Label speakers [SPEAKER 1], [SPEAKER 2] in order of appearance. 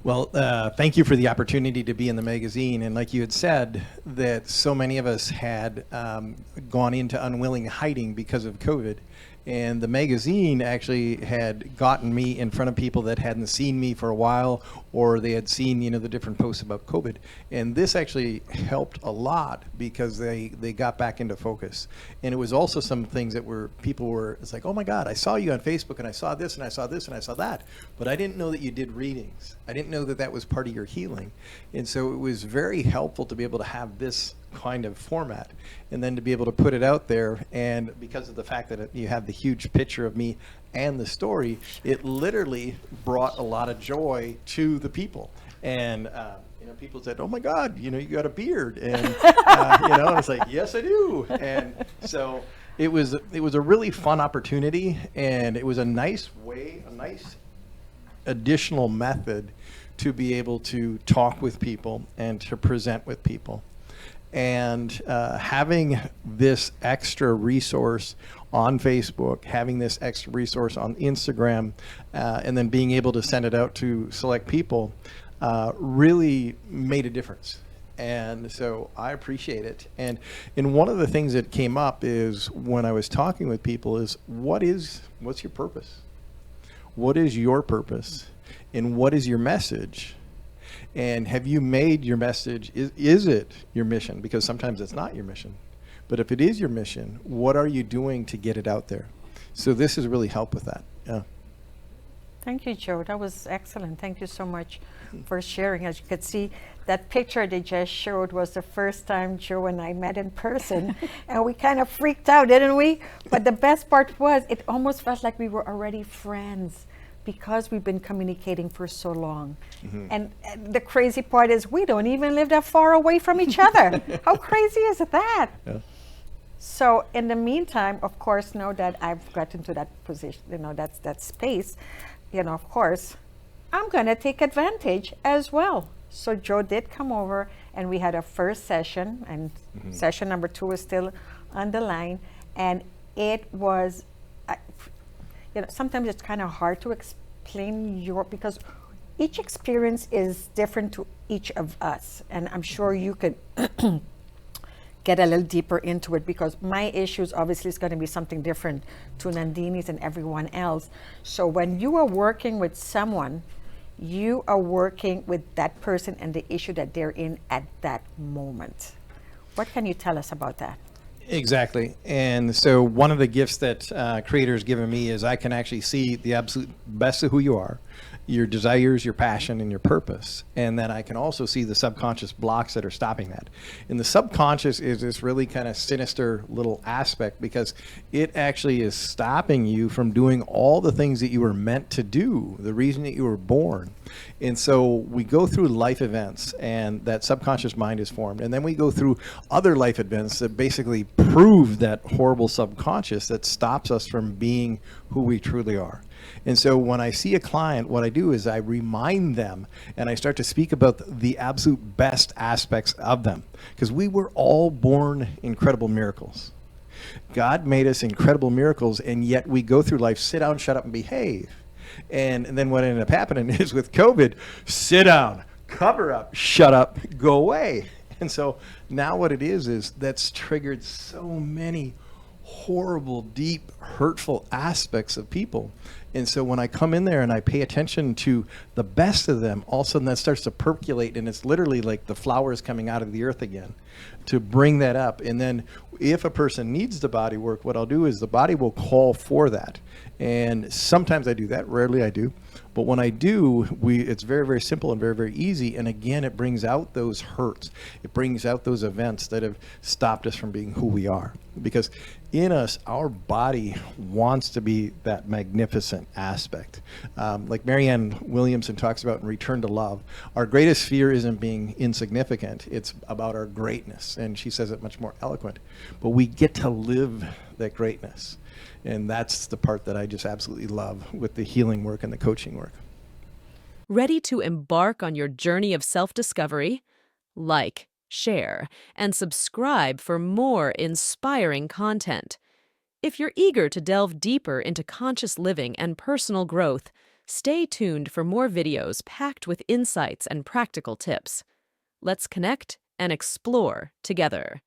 [SPEAKER 1] Well, thank you for the opportunity to be in the magazine. And like you had said, that so many of us had gone into unwilling hiding because of COVID. And the magazine actually had gotten me in front of people that hadn't seen me for a while, or they had seen, the different posts about COVID. And this actually helped a lot because they got back into focus. And it was also some things that it's like, oh my God, I saw you on Facebook and I saw this and I saw this and I saw that. But I didn't know that you did readings. I didn't know that that was part of your healing. And so it was very helpful to be able to have this kind of format and then to be able to put it out there. And because of the fact that you have the huge picture of me and the story, it literally brought a lot of joy to the people. And people said, oh my God, you got a beard. And I was like, yes I do. And so it was a really fun opportunity, and it was a nice additional method to be able to talk with people and to present with people. And having this extra resource on Facebook, having this extra resource on Instagram, and then being able to send it out to select people really made a difference. And so I appreciate it. And one of the things that came up is when I was talking with people is what's your purpose? What is your purpose? And what is your message? And have you made your message, is it your mission? Because sometimes it's not your mission. But if it is your mission, what are you doing to get it out there? So this has really helped with that. Yeah.
[SPEAKER 2] Thank you, Joe. That was excellent. Thank you so much for sharing. As you could see, that picture they just showed was the first time Joe and I met in person. And we kind of freaked out, didn't we? But the best part was it almost felt like we were already friends, because we've been communicating for so long. Mm-hmm. And the crazy part is we don't even live that far away from each other. How crazy is that? Yeah. So in the meantime, of course, now that I've gotten to that position, that space, of course, I'm going to take advantage as well. So Joe did come over, and we had a first session, and session number 2 is still on the line. And it was, sometimes it's kind of hard to explain because each experience is different to each of us. And I'm sure you could get a little deeper into it, because my issues obviously is going to be something different to Nandini's and everyone else. So when you are working with someone, you are working with that person and the issue that they're in at that moment. What can you tell us about that?
[SPEAKER 1] Exactly. And so one of the gifts that Creator's given me is I can actually see the absolute best of who you are, your desires, your passion, and your purpose. And then I can also see the subconscious blocks that are stopping that. And the subconscious is this really kind of sinister little aspect, because it actually is stopping you from doing all the things that you were meant to do, the reason that you were born. And so we go through life events, and that subconscious mind is formed. And then we go through other life events that basically prove that horrible subconscious that stops us from being who we truly are. And so when I see a client, what I do is I remind them, and I start to speak about the absolute best aspects of them, because we were all born incredible miracles. God made us incredible miracles, and yet we go through life, sit down, shut up, and behave. And then what ended up happening is with COVID, sit down, cover up, shut up, go away. And so now what it is that's triggered so many horrible, deep, hurtful aspects of people. And so when I come in there and I pay attention to the best of them, all of a sudden that starts to percolate, and it's literally like the flowers coming out of the earth again to bring that up. And then if a person needs the body work, what I'll do is the body will call for that. And sometimes I do that, rarely I do. But when I do, it's very, very simple and very, very easy. And again, it brings out those hurts. It brings out those events that have stopped us from being who we are. Because in us, our body wants to be that magnificent aspect. Like Marianne Williamson talks about in Return to Love, our greatest fear isn't being insignificant. It's about our greatness. And she says it much more eloquent. But we get to live that greatness. And that's the part that I just absolutely love with the healing work and the coaching work.
[SPEAKER 3] Ready to embark on your journey of self-discovery? Like, share, and subscribe for more inspiring content. If you're eager to delve deeper into conscious living and personal growth, Stay tuned for more videos packed with insights and practical tips. Let's connect and explore together.